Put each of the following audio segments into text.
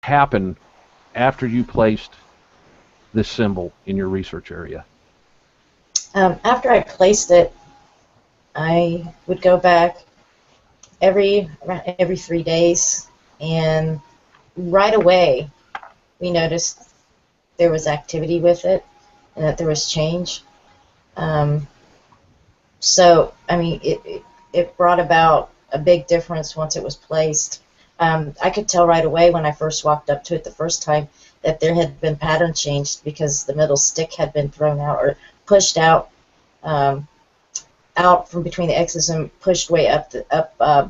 happen after you placed this symbol in your research area? After I placed it, I would go back every 3 days, and right away we noticed there was activity with it and that there was change. So, I mean, it brought about a big difference once it was placed. I could tell right away when I first walked up to it the first time that there had been pattern changed because the middle stick had been thrown out or pushed out, out from between the X's and pushed way up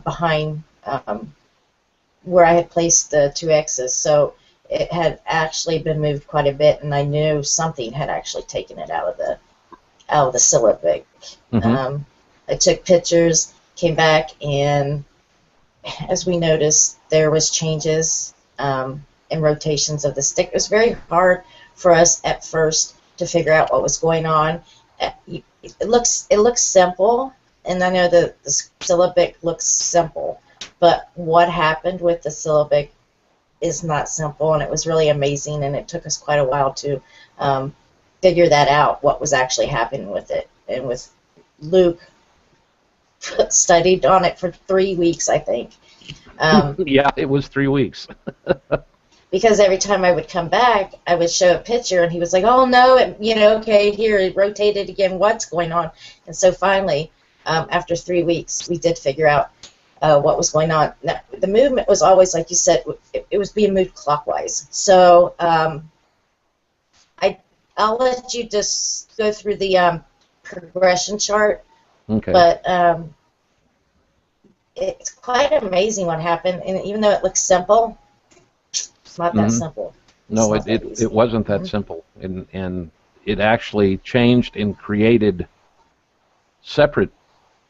behind where I had placed the two X's. So it had actually been moved quite a bit, and I knew something had actually taken it out of the syllabic. Mm-hmm. I took pictures, came back, and as we noticed, there was changes and rotations of the stick. It was very hard for us at first to figure out what was going on. It looks simple, and I know the syllabic looks simple, but what happened with the syllabic is not simple, and it was really amazing, and it took us quite a while to figure that out, what was actually happening with it. And with Luke, studied on it for 3 weeks, I think. Yeah, it was 3 weeks. Because every time I would come back, I would show a picture, and he was like, "Oh no, okay, here it rotated again. What's going on?" And so finally, after 3 weeks, we did figure out what was going on. Now, the movement was always, like you said, it was being moved clockwise. So I'll let you just go through the progression chart. Okay. But it's quite amazing what happened, and even though it looks simple, it's not that simple. No, it wasn't that simple, and it actually changed and created separate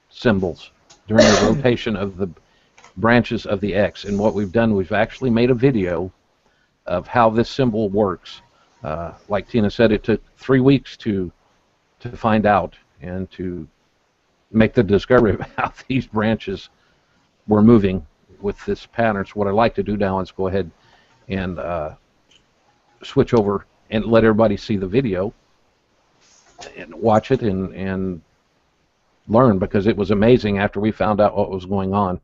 symbols during the rotation of the branches of the X. And what we've done, we've actually made a video of how this symbol works. Like Tina said, it took 3 weeks to find out and to make the discovery of how these branches were moving with this pattern. So what I'd like to do now is go ahead and switch over and let everybody see the video and watch it and learn, because it was amazing after we found out what was going on.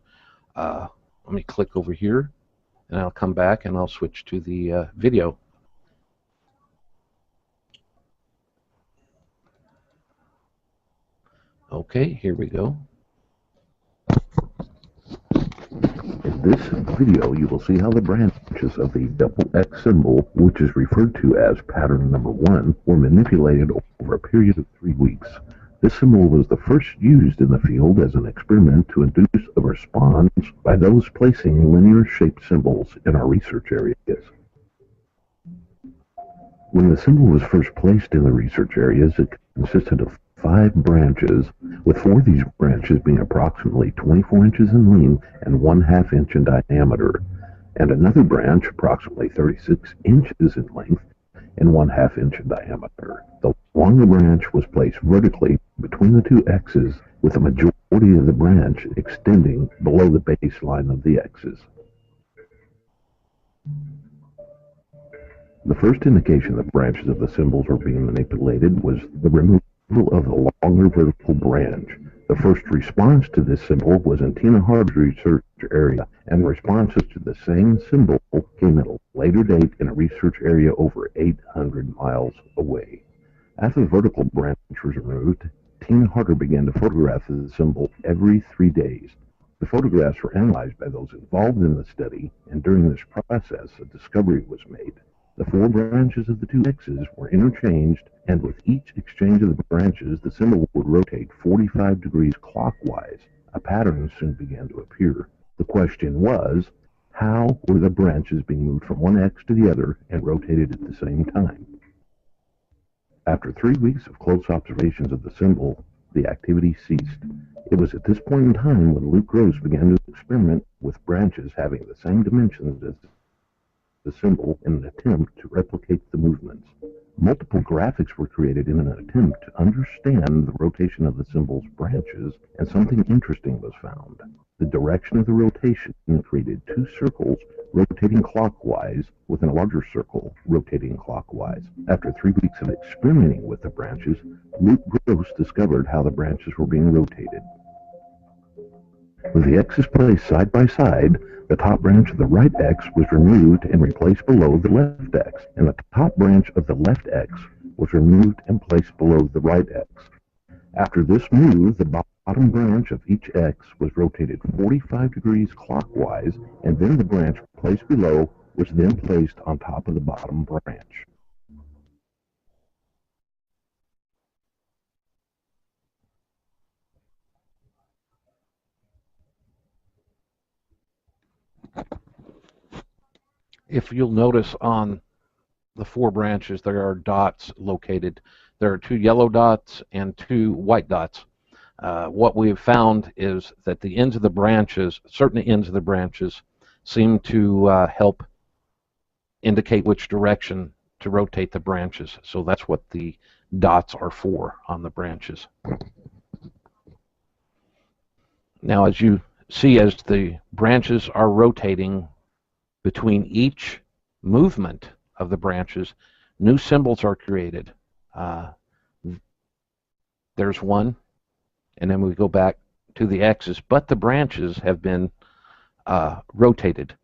Let me click over here, and I'll come back and I'll switch to the video. Okay, here we go. In this video, you will see how the branches of the double X symbol, which is referred to as pattern number 1, were manipulated over a period of 3 weeks. This symbol was the first used in the field as an experiment to induce a response by those placing linear-shaped symbols in our research areas. When the symbol was first placed in the research areas, it consisted of 5 branches, with 4 of these branches being approximately 24 inches in length and 1/2 inch in diameter, and another branch approximately 36 inches in length and 1/2 inch in diameter. The longer branch was placed vertically between the two X's, with the majority of the branch extending below the baseline of the X's. The first indication that branches of the symbols were being manipulated was the removal of the longer vertical branch. The first response to this symbol was in Tina Harder's research area, and responses to the same symbol came at a later date in a research area over 800 miles away. After the vertical branch was removed, Tina Harder began to photograph the symbol every 3 days. The photographs were analyzed by those involved in the study, and during this process, a discovery was made. The 4 branches of the two X's were interchanged, and with each exchange of the branches, the symbol would rotate 45 degrees clockwise. A pattern soon began to appear. The question was, how were the branches being moved from one X to the other and rotated at the same time? After 3 weeks of close observations of the symbol, the activity ceased. It was at this point in time when Luke Gross began to experiment with branches having the same dimensions as the symbol in an attempt to replicate the movements. Multiple graphics were created in an attempt to understand the rotation of the symbol's branches, and something interesting was found. The direction of the rotation created two circles rotating clockwise, with a larger circle rotating clockwise. After 3 weeks of experimenting with the branches, Luke Gross discovered how the branches were being rotated. With the X's placed side by side, the top branch of the right X was removed and replaced below the left X, and the top branch of the left X was removed and placed below the right X. After this move, the bottom branch of each X was rotated 45 degrees clockwise, and then the branch placed below was then placed on top of the bottom branch. If you'll notice on the 4 branches, there are dots located. There are 2 yellow dots and 2 white dots. What we have found is that the ends of the branches, certain ends of the branches, seem to help indicate which direction to rotate the branches. So that's what the dots are for on the branches. Now, as you see, as the branches are rotating, between each movement of the branches, new symbols are created. There's one, and then we go back to the X's, but the branches have been rotated.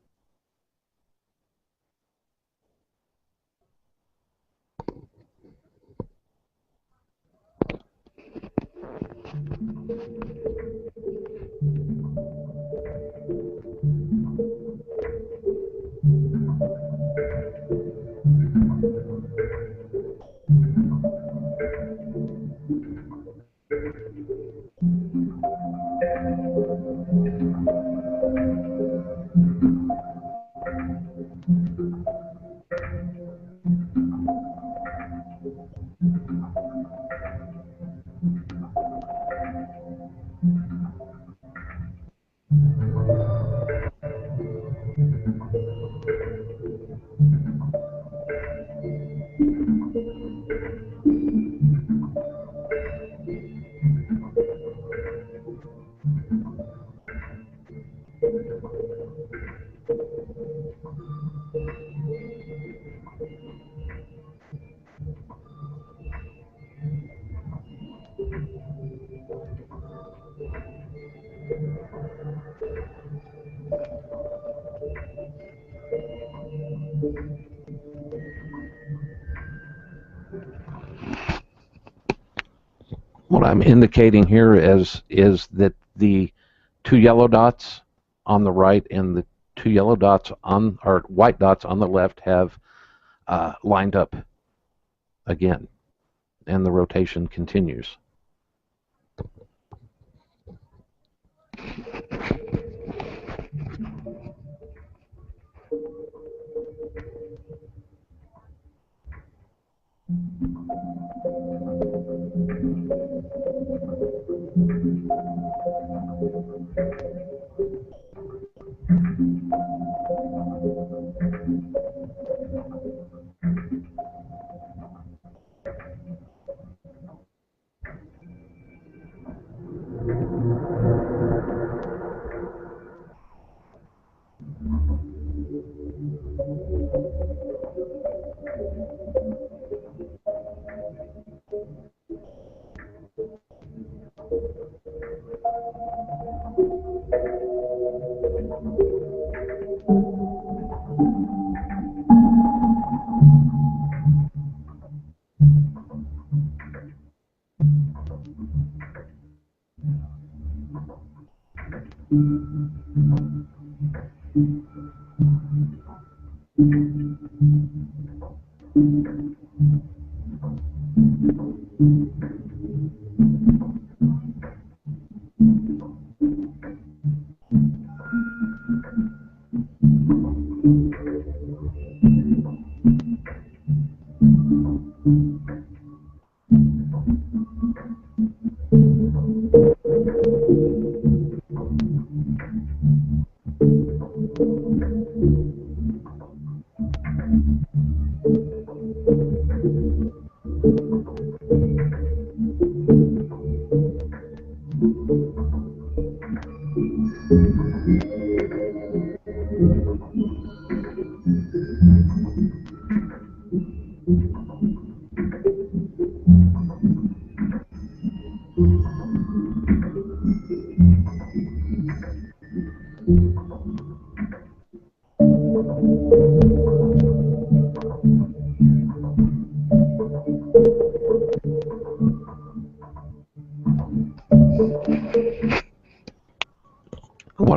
What I'm indicating here is that the 2 yellow dots on the right and the 2 yellow dots on, or white dots on the left have lined up again, and the rotation continues.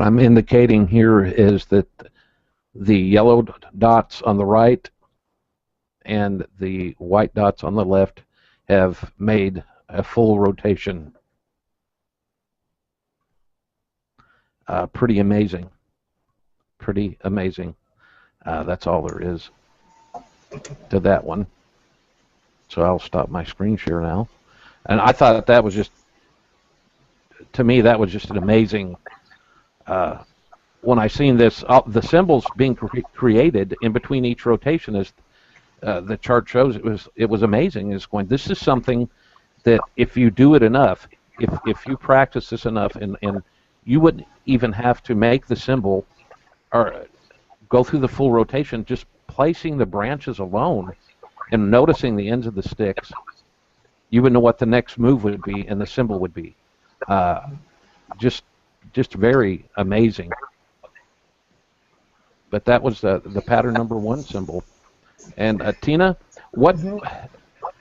what I'm indicating here is that the yellow dots on the right and the white dots on the left have made a full rotation. Pretty amazing. Pretty amazing. That's all there is to that one. So I'll stop my screen share now. And I thought that was just, to me, that was just an amazing, when I seen this, the symbols being created in between each rotation, as the chart shows, it was amazing. It's going, this is something that if you do it enough, if you practice this enough, and you wouldn't even have to make the symbol or go through the full rotation, just placing the branches alone and noticing the ends of the sticks, you would know what the next move would be and the symbol would be. Just very amazing. But that was the pattern number 1 symbol. And Tina, what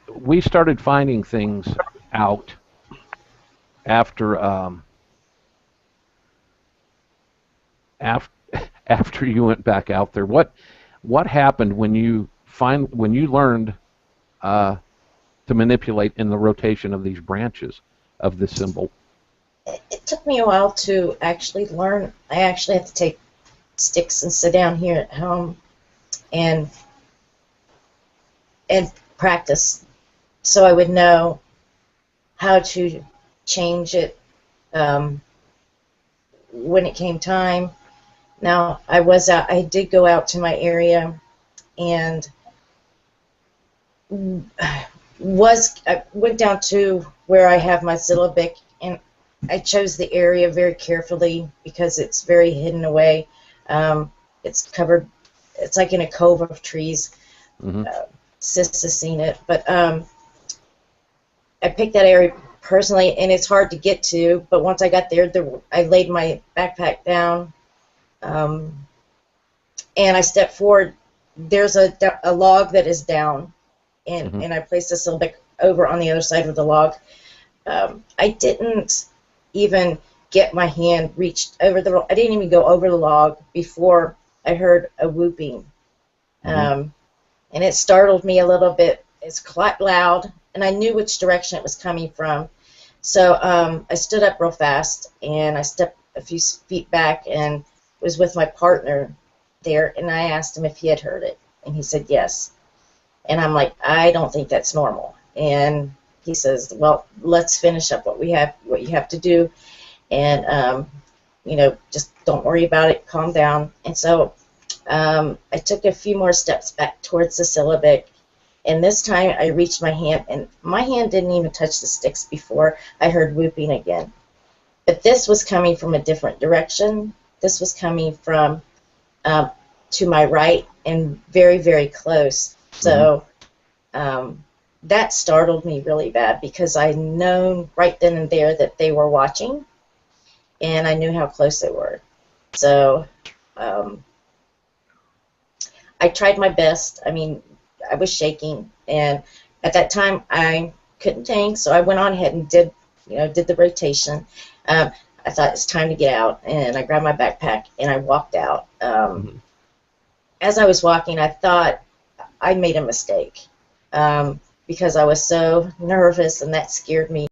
we started finding things out after after you went back out there. What happened when you learned to manipulate in the rotation of these branches of the symbol? It took me a while to actually learn. I actually had to take sticks and sit down here at home and practice, so I would know how to change it when it came time. Now, I did go out to my area and I went down to where I have my Syllabic, and I chose the area very carefully because it's very hidden away. It's covered, it's like in a cove of trees. Sis has seen it, but I picked that area personally, and it's hard to get to, but once I got there, I laid my backpack down, and I stepped forward. There's a log that is down, and I placed the Syllabic over on the other side of the log. I didn't even get my hand reached over I didn't even go over the log before I heard a whooping. And it startled me a little bit. It's quite loud, and I knew which direction it was coming from. So I stood up real fast, and I stepped a few feet back and was with my partner there, and I asked him if he had heard it, and he said yes. And I'm like, I don't think that's normal. And he says, well, let's finish up what you have to do, and you know, just don't worry about it, calm down. And so I took a few more steps back towards the Syllabic, and this time I reached my hand, and my hand didn't even touch the sticks before I heard whooping again. But this was coming from a different direction. This was coming from to my right and very, very close. So that startled me really bad because I known right then and there that they were watching, and I knew how close they were. So I tried my best. I mean, I was shaking, and at that time I couldn't think, so I went on ahead and did the rotation. I thought it's time to get out, and I grabbed my backpack and I walked out. As I was walking, I thought I made a mistake because I was so nervous, and that scared me.